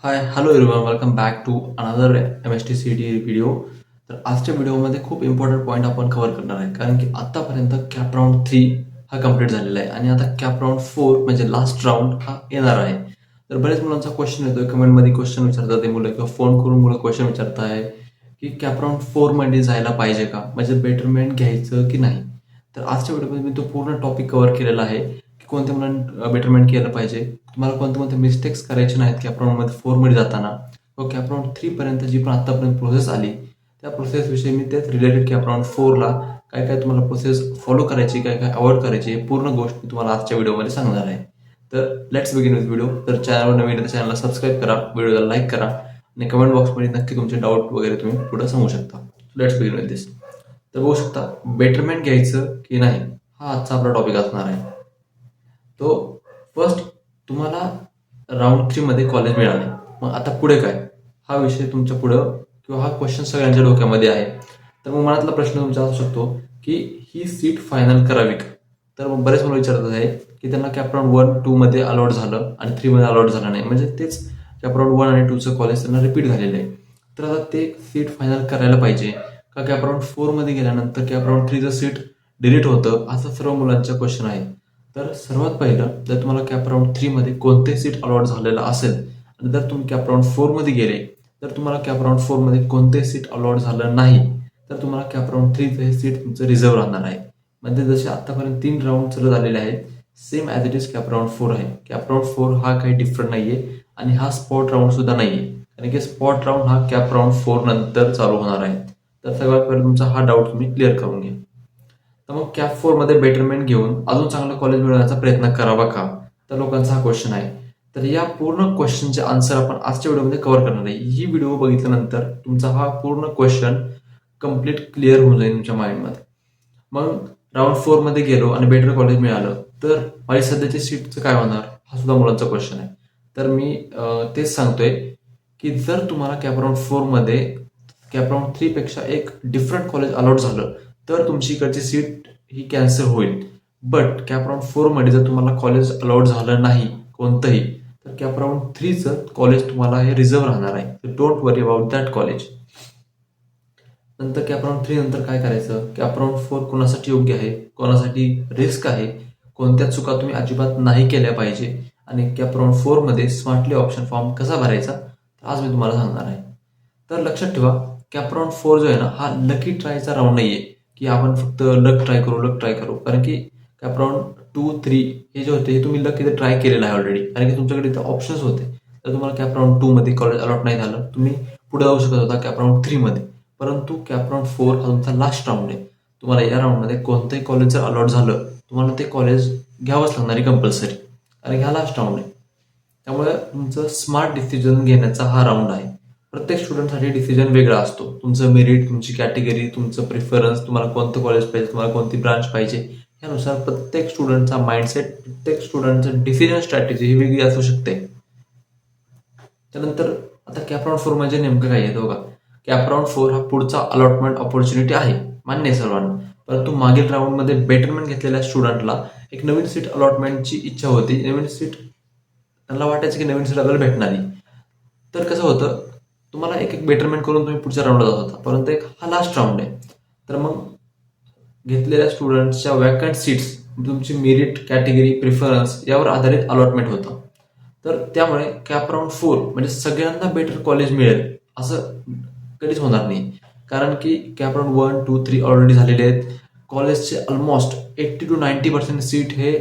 High hello everyone welcome back to another MSTCD video. तर आजच्या व्हिडिओमध्ये खूप इम्पॉर्टंट पॉईंट आपण कव्हर करणार आहे, कारण की आतापर्यंत कॅप राऊंड 3 हा कम्प्लीट झालेला आहे आणि आता कॅप राऊंड 4 म्हणजे लास्ट राऊंड हा येणार आहे. तर बरेच मुलांचा क्वेश्चन येतोय, कमेंटमध्ये क्वेश्चन विचारतात ते मुलं किंवा फोन करून मुलं क्वेश्चन विचारत आहे की कॅप राऊंड 4 मध्ये जायला पाहिजे का, म्हणजे बेटरमेंट घ्यायचं की नाही. तर आजच्या व्हिडिओमध्ये मी तो पूर्ण टॉपिक कव्हर केलेला आहे की कोणत्या मुलांना बेटरमेंट केलं पाहिजे, तुम्हाला कोणते कोणते मिस्टेक्स करायचे नाहीत कॅप राऊंडमध्ये 4 मध्ये जाताना, व कॅप राऊंड 3 पर्यंत जी पण आतापर्यंत प्रोसेस आली त्या प्रोसेसविषयी मी तेच रिलेटेड कॅप राऊंड 4ला काय काय तुम्हाला प्रोसेस फॉलो करायची, काय काय अवॉइड करायची, पूर्ण गोष्ट मी तुम्हाला आजच्या व्हिडिओमध्ये सांगणार आहे. तर लेट्स बिगिन विथ व्हिडिओ. तर चॅनलवर नवीन आहे, चॅनलला सबस्क्राईब करा, व्हिडिओला लाईक करा आणि कमेंट बॉक्समध्ये नक्की तुमचे डाऊट वगैरे तुम्ही पुढे सांगू शकता. लेट्स बिगिन विथ दिस. तर बघू शकता, बेटरमेंट घ्यायचं की नाही हा आजचा आपला टॉपिक असणार आहे. तो फर्स्ट, तुम्हाला राऊंड 3 मध्ये कॉलेज मिळाले, मग आता पुढे काय, हा विषय तुमच्या पुढं किंवा हा क्वेश्चन सगळ्यांच्या डोक्यामध्ये आहे. तर मग मनातला प्रश्न तुमचा असू शकतो की ही सीट फायनल करावी का. तर मग बरेच मुलं विचारत आहे की त्यांना कॅप राऊंड 1-2 मध्ये अलॉट झालं आणि 3 मध्ये अलॉट झालं नाही, म्हणजे तेच कॅप राऊंड 1 आणि 2चं कॉलेज त्यांना रिपीट झालेलं आहे. तर आता ते सीट फायनल करायला पाहिजे का कॅप राऊंड 4 मध्ये गेल्यानंतर कॅप राऊंड 3चं सीट डिलीट होतं, असं सर्व मुलांचा क्वेश्चन आहे. तर सर्वात पहिलं, जर तुम्हाला कॅप राऊंड 3 मध्ये कोणते सीट अलॉट झालेलं असेल आणि जर तुम्ही कॅप राऊंड 4 मध्ये गेले, तर तुम्हाला कॅप राऊंड 4 मध्ये कोणते सीट अलॉट झालं नाही, तर तुम्हाला कॅप राऊंड 3 हे सीट तुमचं रिझर्व राहणार आहे. म्हणजे जसे आतापर्यंत 3 राऊंड चालू झालेले आहेत, same as it is cap round 4 आहे. कॅप राऊंड 4 हा काही डिफरंट नाहीये आणि हा स्पॉट राऊंड सुद्धा नाहीये, कारण की स्पॉट राऊंड हा कॅप राऊंड 4 नंतर चालू होणार आहे. तर सगळ्यात पहिले तुमचा हा डाऊट तुम्ही क्लिअर करून घ्या. तर मग कॅप 4 मध्ये बेटरमेंट घेऊन अजून चांगलं कॉलेज मिळवण्याचा प्रयत्न करावा का, तर लोकांचा हा क्वेश्चन आहे. तर या पूर्ण क्वेश्चनचे आन्सर आपण आजच्या व्हिडिओमध्ये कव्हर करणार आहे. ही व्हिडिओ बघितल्यानंतर तुमचा हा पूर्ण क्वेश्चन कम्प्लीट क्लिअर होऊन जाईल तुमच्या माइंडमध्ये. मग राऊंड 4 मध्ये गेलो आणि बेटर कॉलेज मिळालं, तर माझी सध्याची सीटचं काय होणार, हा सुद्धा मुलांचा क्वेश्चन आहे. तर मी तेच सांगतोय की जर तुम्हाला कॅप राऊंड 4 मध्ये कॅप राऊंड 3 पेक्षा एक डिफरंट कॉलेज अलॉट झालं, तर तुमची इकडची सीट ही कॅन्सल होईल. बट कॅप राऊंड 4 मध्ये जर तुम्हाला कॉलेज अलॉट झालं नाही कोणतंही, तर कॅप राऊंड 3चं कॉलेज तुम्हाला हे रिझर्व राहणार आहे. Don't worry about that college. नंतर कॅप राऊंड 3 नंतर काय करायचं, कॅप राऊंड 4 कोणासाठी योग्य आहे, कोणासाठी रिस्क आहे, कोणत्या चुका तुम्ही अजिबात नाही केल्या पाहिजे आणि कॅप राऊंड 4 मध्ये स्मार्टली ऑप्शन फॉर्म कसा भरायचा, तर आज मी तुम्हाला सांगणार आहे. तर लक्षात ठेवा, कॅप राऊंड 4 जो आहे ना, हा लकी ट्रायचा राऊंड नाहीये की आपण फक्त लक ट्राय करू, कारण की कॅप राऊंड 2-3 हे जे होते हे तुम्ही लक इथे ट्राय केलेलं आहे ऑलरेडी, कारण की तुमच्याकडे इथे ऑप्शन्स होते. तर तुम्हाला कॅप राऊंड 2 मध्ये कॉलेज अलॉट नाही झालं, तुम्ही पुढे जाऊ शकत होता कॅप राऊंड 3 मध्ये. परंतु कॅप राऊंड 4 हा तुमचा लास्ट राऊंड आहे. तुम्हाला या राऊंडमध्ये कोणतंही कॉलेज जर अलॉट झालं, तुम्हाला ते कॉलेज घ्यावंच लागणार आहे कंपल्सरी, कारण की हा लास्ट राऊंड आहे. त्यामुळे तुमचं स्मार्ट डिसिजन घेण्याचा हा राऊंड आहे. प्रत्येक स्टुडंटसाठी डिसिजन वेगळा असतो. तुमचं मेरिट, तुमची कॅटेगरी, तुमचं प्रिफरन्स, तुम्हाला कोणतं कॉलेज पाहिजे, तुम्हाला कोणती ब्रांच पाहिजे, यानुसार प्रत्येक स्टुडंटचा माइंडसेट, प्रत्येक स्टुडंटचं डिसिजन स्ट्रॅटेजी ही वेगळी असू शकते. त्यानंतर आता कॅप राऊंड 4 म्हणजे नेमकं काय येतं बघा. कॅप राऊंड 4 हा पुढचा अलॉटमेंट ऑपॉर्च्युनिटी आहे, मान्य आहे सर्वांना. परंतु मागील राऊंडमध्ये बेटरमेंट घेतलेल्या स्टुडंटला एक नवीन सीट अलॉटमेंटची इच्छा होती, नवीन सीट त्यांना वाटायचं की नवीन सीट आपल्याला भेटणार नाही. तर कसं होतं, तुम्हाला एक एक बेटरमेंट करून तुम्ही पुढच्या राऊंडला जात होता, परंतु एक हा लास्ट राऊंड आहे. तर मग घेतलेल्या स्टुडंट्सच्या वॅकंट सीट्स तुमची मेरिट, कॅटेगरी, प्रिफरन्स यावर आधारित अलॉटमेंट होतं. तर त्यामुळे कॅप राऊंड 4 म्हणजे सगळ्यांना बेटर कॉलेज मिळेल असं कधीच होणार नाही, कारण की कॅप राऊंड 1-2-3 ऑलरेडी झालेले आहेत. कॉलेजचे ऑलमोस्ट 80-90% सीट हे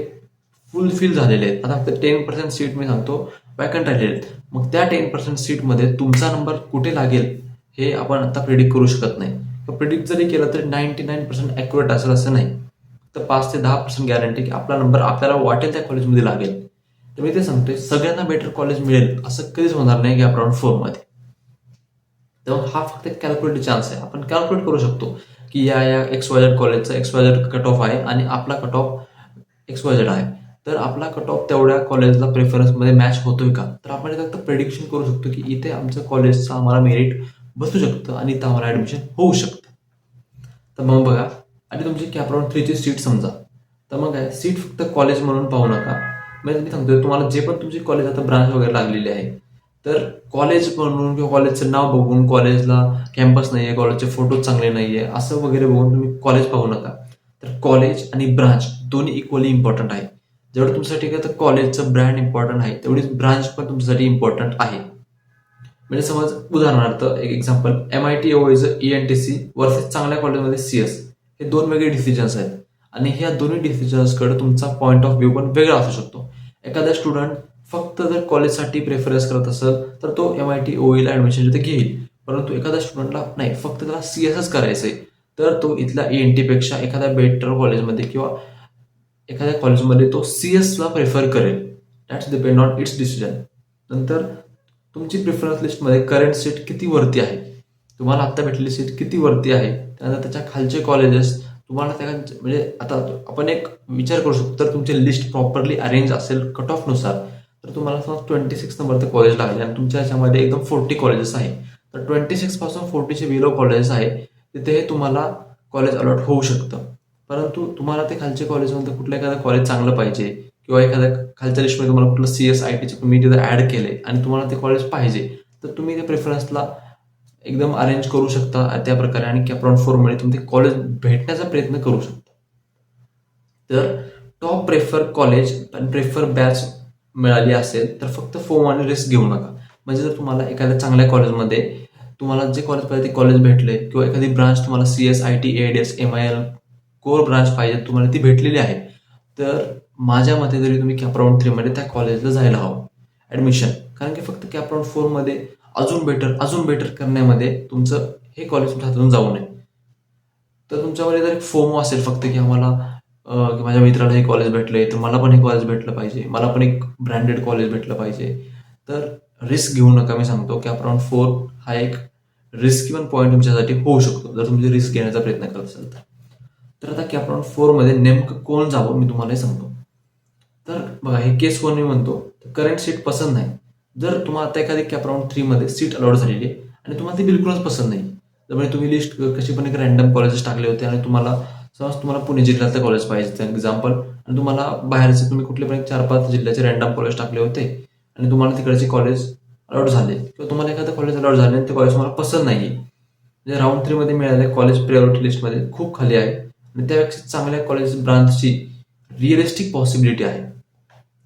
फुलफिल झालेले आहेत. आता फक्त 10% सीट मी सांगतो वॅकंट राहिलेले आहेत. मग त्या 10% सीटमध्ये तुमचा नंबर कुठे लागेल हे आपण आता प्रिडिक्ट करू शकत नाही. प्रिडिक्ट जरी केलं तरी 99% ॲक्युरेट असेल असं नाही. तर 5 ते 10% गॅरंटी की आपला नंबर आपल्याला वाटेल त्या कॉलेजमध्ये लागेल. तर मी ते सांगतोय, सगळ्यांना बेटर कॉलेज मिळेल असं कधीच होणार नाही कॅप राऊंड 4 मध्ये. तेव्हा हा फक्त कॅल्क्युलेटेड चान्स आहे. आपण कॅल्क्युलेट करू शकतो की या XYZ कॉलेजचा XYZ कट ऑफ आहे आणि आपला कट ऑफ XYZ आहे. तर आपला कट ऑफ तेवढ्या कॉलेजला प्रेफरन्समध्ये मॅच होतोय का, तर आपण फक्त प्रेडिक्शन करू शकतो की इथे आमच्या कॉलेजचं आम्हाला मेरिट बसू शकतं आणि इथं आम्हाला ऍडमिशन होऊ शकतं. तर मग बघा, आणि तुमची कॅप राऊंड 3 ची सीट समजा, तर मग काय, सीट फक्त कॉलेज म्हणून पाहू नका. म्हणजे मी सांगतोय तुम्हाला, जे पण तुमची कॉलेज आता ब्रांच वगैरे लागलेली आहे, तर कॉलेज म्हणून किंवा कॉलेजचं नाव बघून, कॉलेजला कॅम्पस नाहीये, कॉलेजचे फोटो चांगले नाहीये असं वगैरे बघून तुम्ही कॉलेज पाहू नका. तर कॉलेज आणि ब्रांच दोन्ही इक्वली इम्पॉर्टंट आहे. जेवढं तुमच्यासाठी काय तर कॉलेजचं ब्रँड इम्पॉर्टंट आहे, तेवढीच ब्रांच पण तुमच्यासाठी इम्पॉर्टंट आहे. म्हणजे समज उदाहरणार्थ एक example, MIT is ENTC versus चांगल्या कॉलेजमध्ये CS, हे दोन वेगळे डिसिजन्स आहेत. आणि ह्या दोन्ही डिसिजन्सकडे तुमचा पॉईंट ऑफ व्ह्यू पण वेगळा असू शकतो. एखादा स्टुडंट फक्त जर कॉलेजसाठी प्रेफरन्स करत असेल तर तो MIT OEला ऍडमिशन तिथे घेईल. परंतु एखाद्या स्टुडंटला नाही, फक्त त्याला CSच करायचंय, तर तो इथल्या ENT पेक्षा एखाद्या बेटर कॉलेजमध्ये किंवा एखाद्या कॉलेजमध्ये तो CSला प्रेफर करेल. That's depend on it's decision. नंतर तुमची प्रिफरन्स लिस्टमध्ये करंट सीट किती वरती आहे, तुम्हाला आता भेटलेली सीट किती वरती आहे, त्यानंतर त्याच्या खालचे कॉलेजेस तुम्हाला त्या म्हणजे आता आपण एक विचार करू शकतो. तर तुमची लिस्ट प्रॉपरली अरेंज असेल कट ऑफ नुसार, तर तुम्हाला समज 26 नंबर कॉलेज लागले आणि तुमच्या ह्याच्यामध्ये एकदम 40 कॉलेजेस आहे, तर 26 पासून 40चे बिलो कॉलेजेस आहे, तिथे तुम्हाला कॉलेज अलॉट होऊ शकतं. परंतु तुम्हाला ते खालचे कॉलेजमध्ये कुठलं एखादं कॉलेज चांगलं पाहिजे किंवा एखाद्या खालच्या लिस्टमध्ये तुम्हाला कुठलं CS ITचे तुम्ही तिथे ऍड केले आणि तुम्हाला ते कॉलेज पाहिजे, तर तुम्ही त्या प्रेफरन्सला एकदम अरेंज करू शकता त्या प्रकारे आणि कॅपराउंड 4 मध्ये तुम्ही कॉलेज भेटण्याचा प्रयत्न करू शकता. तर टॉप प्रेफर कॉलेज आणि प्रेफर बॅच मिळाली असेल तर फक्त फोम आणि रिस्क घेऊ नका. म्हणजे जर तुम्हाला एखाद्या चांगल्या कॉलेजमध्ये तुम्हाला जे कॉलेज पाहिजे ते कॉलेज भेटले किंवा एखादी ब्रांच तुम्हाला CS IT ADS MIL core branch पाहिजे तुम्हाला ती भेटलेली आहे, तर माझ्या मते तरी तुम्ही कॅपराउंड 3 मध्ये त्या कॉलेजला जायला हवं ऍडमिशन. कारण की फक्त कॅपराउंड 4 मध्ये अजून बेटर करण्यामध्ये तुमचं हे कॉलेज तुमच्या हातून जाऊ नये. तर तुमच्यामध्ये जर एक फोमो असेल फक्त की आम्हाला की माझ्या मित्राला हे कॉलेज भेटलंय तर मला पण हे कॉलेज भेटलं पाहिजे, मला पण एक ब्रँडेड कॉलेज भेटलं पाहिजे, तर रिस्क घेऊ नका. मी सांगतो कॅपराउंड 4 हा एक रिस्की पण पॉईंट तुमच्यासाठी होऊ शकतो जर तुम्ही रिस्क घेण्याचा प्रयत्न करत असाल तर. तर आता कॅपराउंड 4 मध्ये नेमकं कोण जावं मी तुम्हाला सांगतो. तर बघा हे केस कोण मी म्हणतो, करंट सीट पसंत नाही. जर तुम्हाला आता एखादी कॅपराउंड 3 मध्ये सीट अलॉट झालेली आहे आणि तुम्हाला ती बिलकुलच पसंत नाही, त्यामुळे तुम्ही लिस्ट कशी पण एक रॅन्डम कॉलेजेस टाकले होते आणि तुम्हाला समज तुम्हाला पुणे जिल्ह्यातलं कॉलेज पाहिजे एक्झाम्पल, आणि तुम्हाला बाहेरचे तुम्ही कुठले पण 4-5 जिल्ह्याचे रॅन्डम कॉलेज टाकले होते आणि तुम्हाला तिकडचे कॉलेज अलॉट झाले किंवा तुम्हाला एखादं कॉलेज अलॉट झाले आणि ते कॉलेज तुम्हाला पसंत नाही, म्हणजे राऊंड 3 मध्ये मिळाले कॉलेज प्रायोरिटी लिस्टमध्ये खूप खाली आहे आणि त्यापेक्षा चांगल्या कॉलेज ब्रांचची रिअलिस्टिक पॉसिबिलिटी आहे.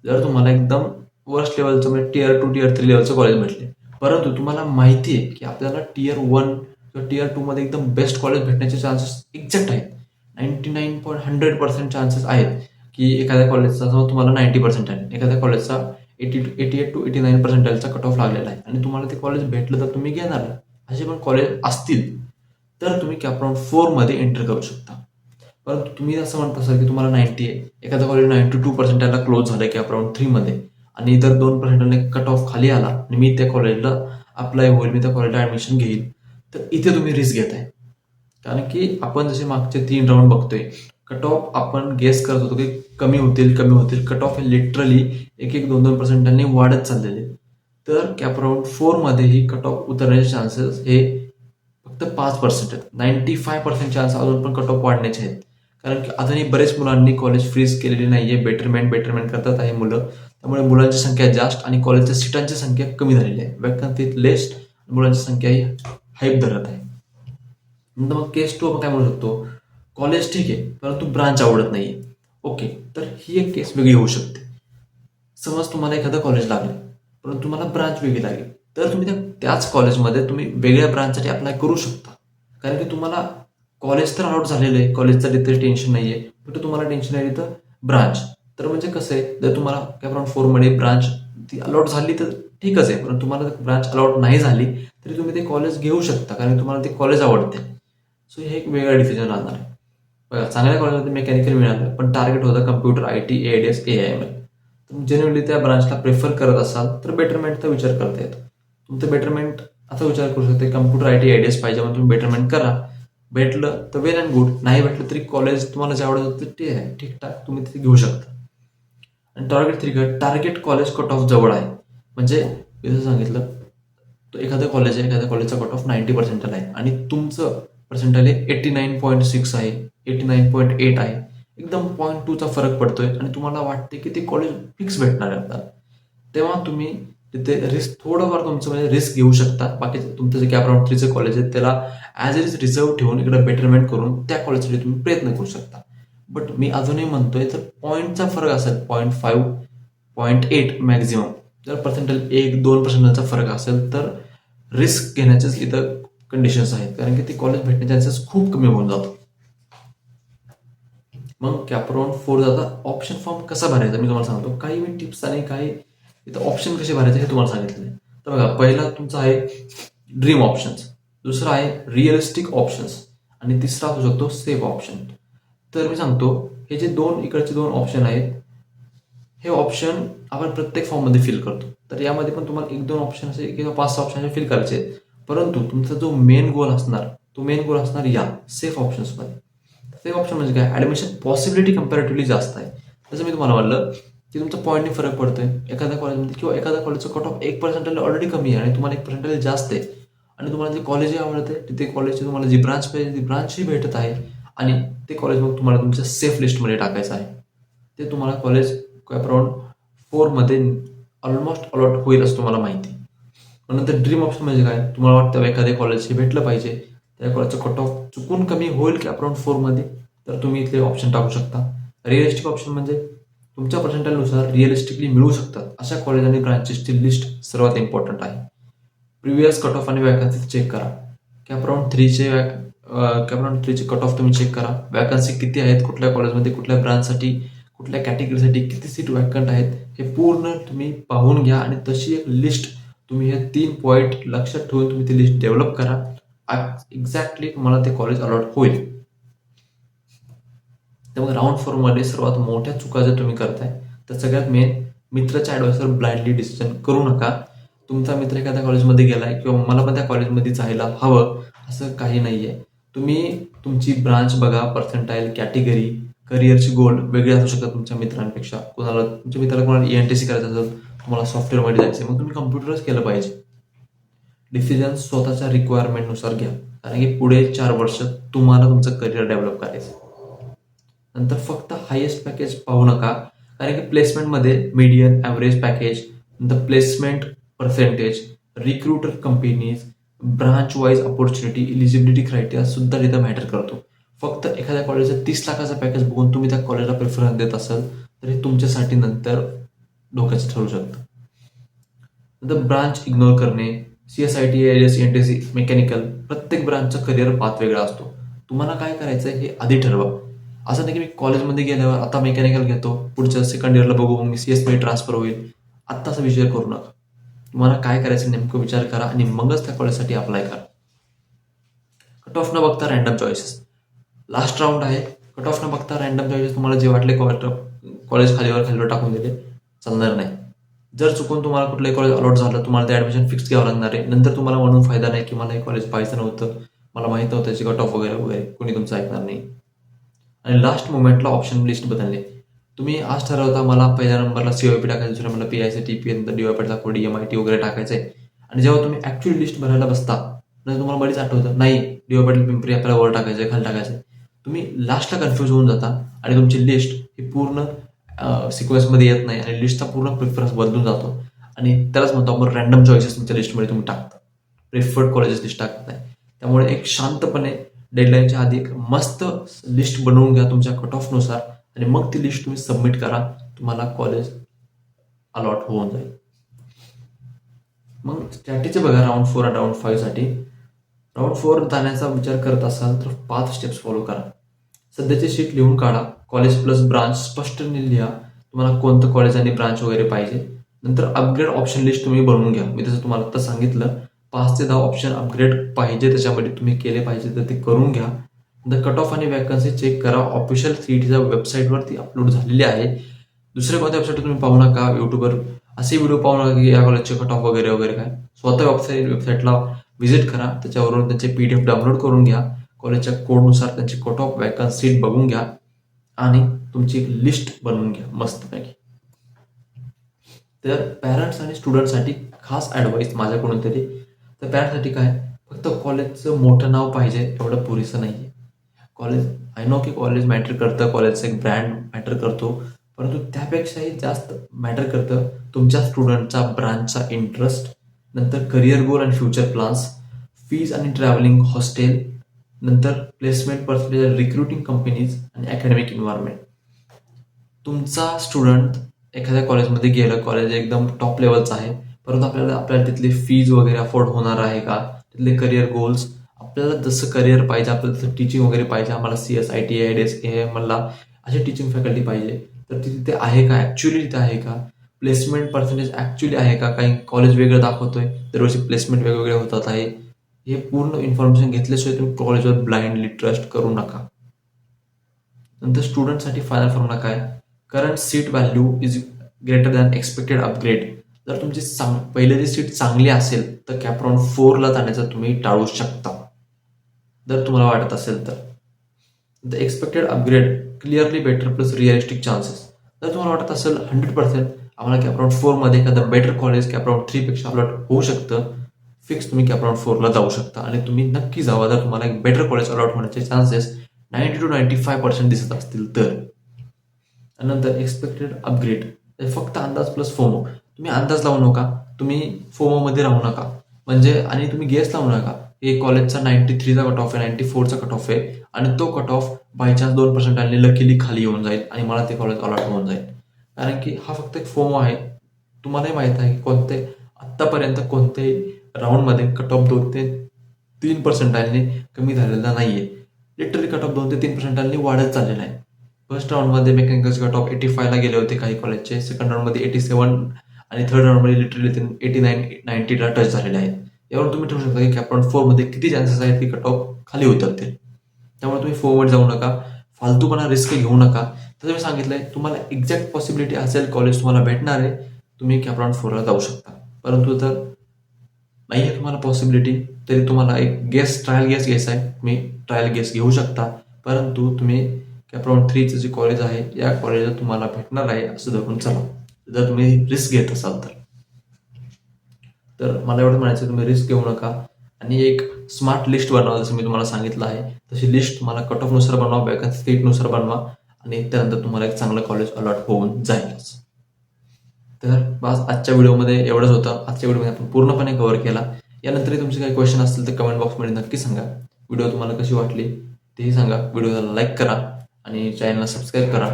जर तुम्हाला एकदम वर्स्ट लेवलचं म्हणजे Tier 2 Tier 3 लेवलचं कॉलेज भेटले, परंतु तुम्हाला माहिती आहे की आपल्याला Tier 1 किंवा Tier 2 मध्ये एकदम बेस्ट कॉलेज भेटण्याचे चान्सेस एक्झॅक्ट आहेत, 99.100% चान्सेस आहेत की एखाद्या कॉलेजचा समज तुम्हाला 90% आहे, एखाद्या कॉलेजचा 88 to 89% कट ऑफ लागलेला आहे आणि तुम्हाला ते कॉलेज भेटलं तर तुम्ही घेणार, असे पण कॉलेज असतील तर तुम्ही कॅपराउंड 4 मध्ये एंटर करू शकता. परंतु तुम्ही असं म्हणत असाल की तुम्हाला 90 आहे, एखादा कॉलेज 92% क्लोज झालंय कॅपराउंड 3 मध्ये आणि इतर 2% कट ऑफ खाली आला आणि मी त्या कॉलेजला अप्लाय होईल, मी त्या कॉलेजला ऍडमिशन घेईल, तर इथे तुम्ही रिस्क घेताय. कारण की आपण जसे मागचे 3 राऊंड बघतोय, कट ऑफ आपण गेस करत होतो की कमी होतील, कट ऑफ हे लिटरली 1-2% वाढत चाललेले. तर कॅपराउंड 4 मध्ये ही कट ऑफ उतरण्याचे चान्सेस हे फक्त 5% आहेत. 95% चान्स अजून पण कट ऑफ वाढण्याचे आहेत. कारण की अजूनही बरेच मुलांनी कॉलेज फ्रीज केलेली नाहीये, बेटरमेंट करतात आहे मुलं, त्यामुळे मुलांची संख्या जास्त आणि कॉलेजच्या सीटांची संख्या कमी झालेली आहे. वॅकन्सी लेस्ट, मुलांची संख्या ही हाईप धरत आहे. नंतर मग केस 2 आपण काय म्हणू शकतो, कॉलेज ठीक आहे परंतु ब्रांच आवडत नाहीये. ओके, तर ही एक केस वेगळी होऊ शकते. समज तुम्हाला एखादं कॉलेज लागलं परंतु तुम्हाला ब्रांच वेगळी लागेल, तर तुम्ही त्याच कॉलेजमध्ये तुम्ही वेगळ्या ब्रांचसाठी अप्लाय करू शकता. कारण की तुम्हाला कॉलेज तर अलॉट झालेलं आहे, कॉलेजचं तिथे टेन्शन नाहीये, फक्त तुम्हाला टेन्शन आहे तिथं ब्रांच. तर म्हणजे कसं आहे, जर तुम्हाला कॅपराउंड 4 मध्ये ब्रांच ती अलॉट झाली तर ठीकच आहे, पण तुम्हाला ब्रांच अलॉट नाही झाली तरी तुम्ही ते कॉलेज घेऊ शकता कारण तुम्हाला ते कॉलेज आवडते. सो हे एक वेगळा डिसिजन राहणार आहे. बघा, चांगल्या कॉलेजमध्ये मेकॅनिकल मिळालं पण टार्गेट होतं कम्प्युटर IT ADS AIML, तुम्ही जेन्युअनली त्या ब्रांचला प्रेफर करत असाल तर बेटरमेंटचा विचार करता येतो. तुमचं बेटरमेंट असा विचार करू शकते कम्प्युटर IT ADS पाहिजे म्हणून तुम्ही बेटरमेंट करा, भेटलं तर वेल अँड गुड, नाही भेटलं तरी कॉलेज तुम्हाला जे आवडत होतं ते आहे ठीकठाक तुम्ही तिथे घेऊ शकता. आणि टार्गेट कॉलेज कट ऑफ जवळ आहे, म्हणजे जसं सांगितलं तो एखादं कॉलेज आहे, एखाद्या कॉलेजचा कट ऑफ 90% आहे आणि तुमचं पर्सेंटाईल 89.6 आहे, 89.8 आहे, एकदम 0.2चा फरक पडतोय आणि तुम्हाला वाटते की ते कॉलेज फिक्स भेटणार आहे आपल्याला, तेव्हा तुम्ही तिथे रिस्क थोडंफार तुमचं म्हणजे रिस्क घेऊ शकता. बाकी तुमचं जे कॅप राऊंड 3चं कॉलेज आहे त्याला ॲज इट इज रिझर्व ठेवून इकडे बेटरमेंट करून त्या कॉलेजसाठी तुम्ही प्रयत्न करू शकता. बट मी अजूनही म्हणतोय तर पॉईंटचा फरक असेल 0.5 0.8 मॅक्झिमम, जर पर्सेंटेज 1-2% फरक असेल तर रिस्क घेण्याचेच इथं कंडिशन्स आहेत, कारण की ती कॉलेज भेटण्याचे चान्सेस खूप कमी होऊन जातो. मग कॅपराऊंड 4 जाता ऑप्शन फॉर्म कसा भरायचा मी तुम्हाला सांगतो. काही मी टिप्स आणि काही इथं ऑप्शन कसे भरायचे हे तुम्हाला सांगितले. तर बघा, पहिला तुमचा आहे ड्रीम ऑप्शन्स, दुसरा आहे रिअलिस्टिक ऑप्शन्स आणि तिसरा असू शकतो सेफ ऑप्शन. तर मी सांगतो, हे जे इकडचे दोन ऑप्शन आहेत हे ऑप्शन आपण प्रत्येक फॉर्ममध्ये फिल करतो. तर यामध्ये पण तुम्हाला 1-2 ऑप्शन असे किंवा 5-6 ऑप्शन फिल करायचे आहेत. परंतु तुमचा जो मेन गोल असणार तो मेन गोल असणार या सेफ ऑप्शन्समध्ये. सेफ ऑप्शन म्हणजे काय, ॲडमिशन पॉसिबिलिटी कम्पॅरेटिव्हली जास्त आहे. जसं मी तुम्हाला म्हणलं की तुमचा पॉईंटने फरक पडतोय एखाद्या कॉलेजमध्ये, किंवा एखाद्या कॉलेजचं कट ऑफ 1% ऑलरेडी कमी आहे आणि तुम्हाला 1% जास्त आहे आणि तुम्हाला जे कॉलेजही आवडते तिथे कॉलेजची तुम्हाला जी ब्रांच पाहिजे ती ब्रांचही भेटत आहे आणि ते कॉलेज मग तुम्हाला तुमच्या सेफ लिस्टमध्ये टाकायचं आहे. ते तुम्हाला कॉलेज अराउंड 4मध्ये ऑलमोस्ट अलॉट होईल असं तुम्हाला माहिती. नंतर ड्रीम ऑप्शन म्हणजे काय, तुम्हाला वाटतं एखाद्या कॉलेज हे भेटलं पाहिजे, त्या कॉलेजचं कट ऑफ चुकून कमी होईल की अराउंड 4मध्ये, तर तुम्ही इथले ऑप्शन टाकू शकता. रिअलिस्टिक ऑप्शन म्हणजे तुमच्या पर्सेंटेजनुसार रिअलिस्टिकली मिळू शकतात अशा कॉलेज आणि ब्रांचेसची लिस्ट सर्वात इम्पॉर्टंट आहे. प्रिव्हियस कट ऑफ आणि वॅकन्सी चेक करा. कॅपराऊंड 3चे कट ऑफ तुम्ही चेक करा. वॅकन्सी किती आहेत, कुठल्या कॉलेजमध्ये, कुठल्या ब्रांचसाठी, कुठल्या कॅटेगरीसाठी किती सीट वॅकंट आहेत हे पूर्ण तुम्ही पाहून घ्या आणि तशी एक लिस्ट तुम्ही हे 3 पॉईंट लक्षात ठेवून तुम्ही ती लिस्ट डेव्हलप करा. एक्झॅक्टली तुम्हाला ते कॉलेज अलॉट होईल. त्यामुळे राऊंड 4मध्ये सर्वात मोठ्या चुका जर तुम्ही करताय तर सगळ्यात मेन, मित्राच्या ॲडवाइसवर ब्लाइंडली डिसिजन करू नका. तुमचा मित्र एखाद्या कॉलेजमध्ये गेलाय किंवा मला पण त्या कॉलेजमध्ये जायला हवं असं काही नाहीये. तुम्ही तुमची ब्रांच बघा, पर्सेंटाईल, कॅटेगरी, करिअरची गोल वेगळे असू शकतात तुमच्या मित्रांपेक्षा. तुमच्या मित्राला कोणाला ENTC करायचं असेल, तुम्हाला सॉफ्टवेअरमध्ये जायचं, मग तुम्ही कम्प्युटरच केलं पाहिजे. डिसिजन स्वतःच्या रिक्वायरमेंटनुसार घ्या, कारण की पुढे 4 वर्ष तुम्हाला तुमचं करिअर डेव्हलप करायचं. नंतर फक्त हायेस्ट पॅकेज पाहू नका, कारण की प्लेसमेंटमध्ये मीडियन, ॲव्हरेज पॅकेज, नंतर placement percentage, recruiter companies, branch wise opportunity, eligibility criteria सुद्धा तिथं मॅटर करतो. फक्त एखाद्या कॉलेजचं 30 लाखाचं पॅकेज बघून तुम्ही त्या कॉलेजला प्रेफरन्स देत असाल तर हे तुमच्यासाठी नंतर धोक्याचं ठरू शकतं. नंतर ब्रांच इग्नोर करणे, CSIT, ALS, ENTC, मेकॅनिकल, प्रत्येक ब्रांचचा करिअर पाथ वेगळा असतो. तुम्हाला काय करायचं आहे हे आधी ठरवा. असं नाही की मी कॉलेजमध्ये गेल्यावर आता मेकॅनिकल घेतो, पुढच्या सेकंड इयरला बघू मग मी CS मध्ये ट्रान्सफर होईल, आत्ता असा विचार करू नका. तुम्हाला काय करायचं नेमकं विचार करा आणि मगच त्या कॉलेजसाठी अप्लाय करा. कट ऑफ न बघता रॅन्डम चॉईसेस. लास्ट राऊंड आहे, कट ऑफ न बघता रॅन्डम चॉईसेस तुम्हाला जे वाटले कॉलेज खालीवर टाकून दिले चालणार नाही. जर चुकून तुम्हाला कुठलंही कॉलेज अलॉट झालं, तुम्हाला ते ॲडमिशन फिक्स घ्यावं लागणार आहे. नंतर तुम्हाला म्हणून फायदा नाही की मला हे कॉलेज पाहिजे नव्हतं, मला माहीत नव्हतं त्याची कट ऑफ वगैरे वगैरे, कोणी तुमचं ऐकणार नाही. आणि लास्ट मोमेंटला ऑप्शन लिस्ट बदलले. तुम्ही आज ठरवता मला पहिल्या नंबरला COIP टाकायचं, दुसऱ्या नंबरला PIC, TP, नंतर DYP दाखव, DMIT वगैरे टाकायचं आहे. आणि जेव्हा तुम्ही ॲक्च्युअली लिस्ट भरायला बसता तर तुम्हाला बरीच आठवतं नाही DYP पिंपरी आपल्याला वर टाकायचं आहे, खाली टाकायचं आहे. तुम्ही लास्टला कन्फ्यूज होऊन जाता आणि तुमची लिस्ट ही पूर्ण सिक्वेन्समध्ये येत नाही आणि लिस्टचा पूर्ण प्रिफरन्स बदलून जातो आणि त्यालाच म्हणतो आपण रॅन्डम चॉईसेस तुमच्या लिस्टमध्ये तुम्ही टाकता, प्रिफर्ड कॉलेजेस लिस्ट टाकत नाही. त्यामुळे एक शांतपणे डेडलाईनच्या आधी एक मस्त लिस्ट बनवून घ्या तुमच्या कट ऑफनुसार आणि मग ती लिस्ट तुम्ही सबमिट करा, तुम्हाला कॉलेज अलॉट होऊन जाईल. मग स्ट्रॅटेजी बघा राऊंड 4 आणि राऊंड 5 साठी. राऊंड 4 जाण्याचा विचार करत असाल तर 5 स्टेप्स फॉलो करा. सध्याची शीट लिहून काढा, कॉलेज प्लस ब्रांच स्पष्ट लिहा, तुम्हाला कोणतं कॉलेज आणि ब्रांच वगैरे पाहिजे. नंतर अपग्रेड ऑप्शन लिस्ट तुम्ही बनवून घ्या. मी तसं तुम्हाला आता सांगितलं 5 ते 10 ऑप्शन अपग्रेड पाहिजे त्याच्यामध्ये तुम्ही केले पाहिजे तर ते करून घ्या. नंतर कट ऑफ आणि वॅकन्सी चेक करा. ऑफिशियल CETच्या वेबसाईटवरती अपलोड झालेली आहे. दुसऱ्या कोणत्या वेबसाईट तुम्ही पाहू नका, युट्यूबवर असे व्हिडिओ पाहू नका की या कॉलेजचे कट ऑफ वगैरे वगैरे काय. स्वतः वेबसाईटला व्हिजिट करा, त्याच्यावरून त्यांचे PDF डाउनलोड करून घ्या, कॉलेजच्या कोडनुसार त्यांची कट ऑफ वॅकन्सी सीट बघून घ्या आणि तुमची एक लिस्ट बनवून घ्या मस्तपैकी. तर पॅरेंट्स आणि स्टुडंटसाठी खास ॲडवाईस माझ्याकडून तरी. तर पॅरेंट्ससाठी काय, फक्त कॉलेजचं मोठं नाव पाहिजे एवढं पुरेसं नाही आहे. कॉलेज आय नो की कॉलेज मॅटर करतं, कॉलेजचं एक ब्रँड मॅटर करतो, परंतु त्यापेक्षाही जास्त मॅटर करतं तुमच्या स्टुडंटचा ब्रांचचा इंटरेस्ट, नंतर करिअर गोल आणि फ्युचर प्लान्स, फीज आणि ट्रॅव्हलिंग, हॉस्टेल, नंतर प्लेसमेंट पर्सेंटेज, रिक्रुटिंग कंपनीज आणि अकॅडमिक एन्व्हायरमेंट. तुमचा स्टुडंट एखाद्या कॉलेजमध्ये गेलं, कॉलेज एकदम टॉप लेवलचं आहे, परंतु आपल्याला तिथली फीज वगैरे अफोर्ड होणार आहे का, तिथले करिअर गोल्स, आपल्याला जसं करिअर पाहिजे, आपल्याला तसं टीचिंग वगैरे पाहिजे, आम्हाला CS, IT, IDS, AM मला अशी टीचिंग फॅकल्टी पाहिजे, तर ती तिथे आहे का, ॲक्च्युली तिथे आहे का, प्लेसमेंट पर्सेंटेज ॲक्च्युली आहे का, काही कॉलेज वेगळं दाखवतोय, दरवर्षी प्लेसमेंट वेगवेगळे होतात आहे, हे पूर्ण इन्फॉर्मेशन घेतल्याशिवाय तुम्ही कॉलेजवर ब्लाइंडली ट्रस्ट करू नका. नंतर स्टुडंटसाठी फायनल फॉर्म्युला काय, current seat value is greater than expected upgrade. जर तुमची पहिले जी सीट चांगली असेल तर कॅपराउंड 4ला जाण्याचं तुम्ही टाळू शकता, जर तुम्हाला वाटत असेल तर. The expected upgrade clearly better plus realistic chances. जर तुम्हाला वाटत असेल 100% आम्हाला कॅपराउंड 4मध्ये एखादं बेटर कॉलेज कॅपराउंड 3पेक्षा आपलं होऊ शकतं, फिक्स तुम्ही कॅपराउंड 4ला जाऊ शकता आणि तुम्ही नक्की जावा जर तुम्हाला एक बेटर कॉलेज अलॉट होण्याचे चान्सेस 90 to 95% दिसत असतील तर. नंतर एक्सपेक्टेड अपग्रेड फक्त अंदाज प्लस फोमो. तुम्ही अंदाज लावू नका, तुम्ही फोमोमध्ये राहू नका, म्हणजे आणि तुम्ही गेस लावू नका हे कॉलेजचा 93चा कट ऑफ आहे, 94चा कट ऑफ आहे आणि तो कट ऑफ बायचान्स 2% लकीली खाली येऊन जाईल आणि मला ते कॉलेज अलॉट होऊन जाईल. कारण की हा फक्त एक फोमो आहे. तुम्हालाही माहित आहे की कोणते आत्तापर्यंत कोणत्याही राऊंडमध्ये कट ऑफ 2 ते 3% कमी झालेला नाहीये. लिटरली कट ऑफ 2 ते 3% वाढत चाललेला आहे. फर्स्ट राऊंडमध्ये मेकॅनिकलचे कट ऑफ 85ला गेले होते काही कॉलेजचे, सेकंड राऊंडमध्ये 87 आणि थर्ड राऊंडमध्ये लिटरली 89-90ला टच झालेले आहेत. यावरून तुम्ही ठरवू शकता की कॅपराउंड 4मध्ये किती चान्सेस आहेत की कट ऑफ खाली उतरतील. त्यामुळे तुम्ही 4मध्ये जाऊ नका, फालतूपणा रिस्क घेऊ नका. तसं मी सांगितलंय, तुम्हाला एक्झॅक्ट पॉसिबिलिटी असेल कॉलेज तुम्हाला भेटणार आहे, तुम्ही कॅपराउंड 4ला जाऊ शकता. परंतु जर नाही आहे तुम्हाला पॉसिबिलिटी, तरी तुम्हाला एक ट्रायल गेस घ्यायचा आहे, तुम्ही ट्रायल गेस घेऊ शकता. परंतु तुम्ही कॅपराउंड 3चं जे कॉलेज आहे या कॉलेजला तुम्हाला भेटणार आहे असं धरून चला, जर तुम्ही रिस्क घेत असाल तर. तर मला एवढं म्हणायचं, तुम्ही रिस्क घेऊ नका आणि एक स्मार्ट लिस्ट बनवा, जसं मी तुम्हाला सांगितलं आहे तशी लिस्ट तुम्हाला कट ऑफनुसार बनवा, वॅकन्सी सीटनुसार बनवा आणि त्यानंतर तुम्हाला एक चांगलं कॉलेज अलॉट होऊन जाईलच. तर बस आजच्या व्हिडिओमध्ये एवढंच होतं. आजच्या व्हिडिओमध्ये आपण पूर्णपणे कव्हर केला. यानंतरही तुमचे काही क्वेश्चन असतील तर कमेंट बॉक्समध्ये नक्की सांगा. व्हिडिओ तुम्हाला कशी वाटली तेही सांगा. व्हिडिओला लाईक करा आणि चॅनलला सबस्क्राईब करा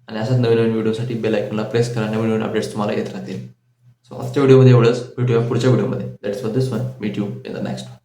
आणि अशाच नवीन नवीन व्हिडिओसाठी बेल आयकॉनला प्रेस करा. नवीन नवीन अपडेट्स तुम्हाला येत राहतील. सो आजच्या व्हिडिओमध्ये एवढंच. भेटूया पुढच्या व्हिडिओमध्ये. That's for this one. Meet you in the next one.